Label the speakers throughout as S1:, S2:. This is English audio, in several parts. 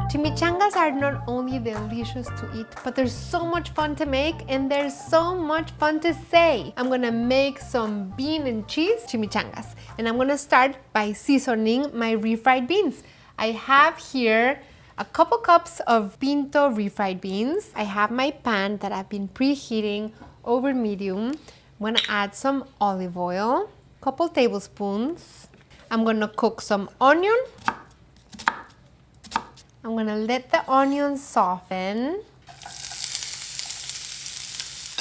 S1: Chimichangas are not only delicious to eat, but they're so much fun to make and they're so much fun to say. I'm gonna make some bean and cheese chimichangas, and I'm gonna start by seasoning my refried beans. I have here a couple cups of pinto refried beans. I have my pan that I've been preheating over medium. I'm gonna add some olive oil, couple tablespoons. I'm gonna cook some onion. I'm gonna let the onions soften.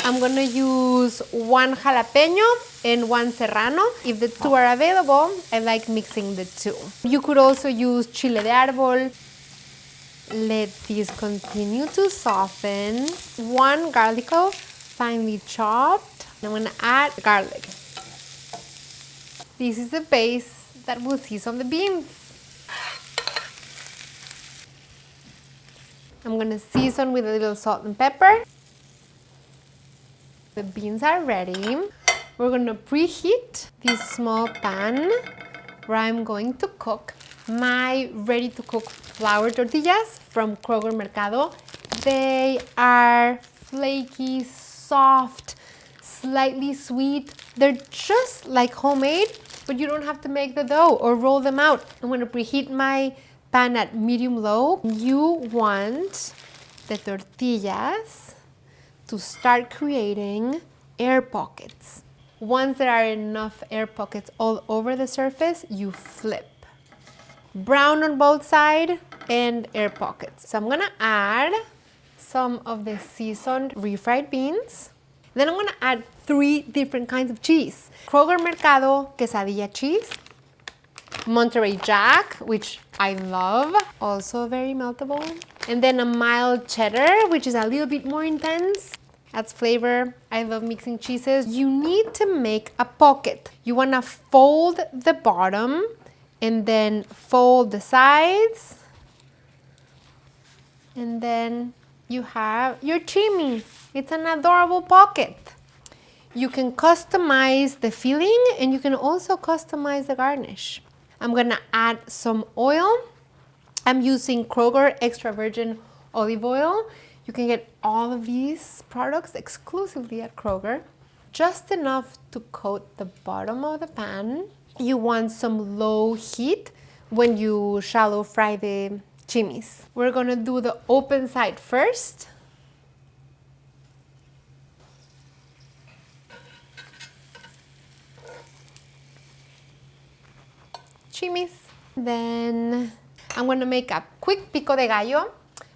S1: I'm gonna use 1 jalapeño and 1 serrano. If the two are available, I like mixing the two. You could also use chile de árbol. Let these continue to soften. 1 garlic clove, finely chopped. I'm gonna add garlic. This is the base that will season the beans. I'm gonna season with a little salt and pepper. The beans are ready. We're gonna preheat this small pan where I'm going to cook my ready-to-cook flour tortillas from Kroger Mercado. They are flaky, soft, slightly sweet. They're just like homemade, but you don't have to make the dough or roll them out. I'm gonna preheat my pan at medium-low. You want the tortillas to start creating air pockets. Once there are enough air pockets all over the surface, you flip. Brown on both sides and air pockets. So I'm gonna add some of the seasoned refried beans. Then I'm gonna add 3 different kinds of cheese. Kroger Mercado quesadilla cheese, Monterey Jack, which I love, also very meltable. And then a mild cheddar, which is a little bit more intense. Adds flavor. I love mixing cheeses. You need to make a pocket. You wanna fold the bottom and then fold the sides. And then you have your chimi. It's an adorable pocket. You can customize the filling and you can also customize the garnish. I'm gonna add some oil. I'm using Kroger extra virgin olive oil. You can get all of these products exclusively at Kroger. Just enough to coat the bottom of the pan. You want some low heat when you shallow fry the chimis. We're gonna do the open side first. Chimis. Then I'm gonna make a quick pico de gallo.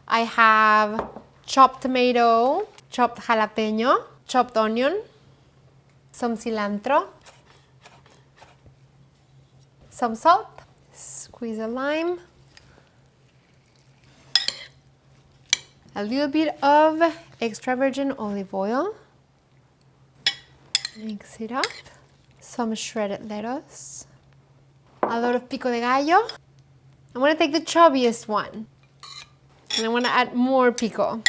S1: I have chopped tomato, chopped jalapeño, chopped onion, some cilantro, some salt, squeeze a lime, a little bit of extra virgin olive oil, mix it up, some shredded lettuce, a lot of pico de gallo. I'm gonna take the chubbiest one and I'm gonna add more pico.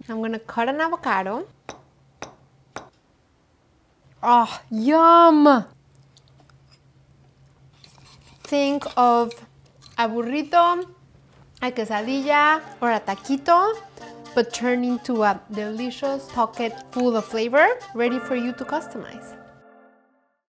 S1: I'm gonna cut an avocado. Oh, yum! Think of a burrito, a quesadilla, or a taquito, but turn into a delicious pocket full of flavor, ready for you to customize.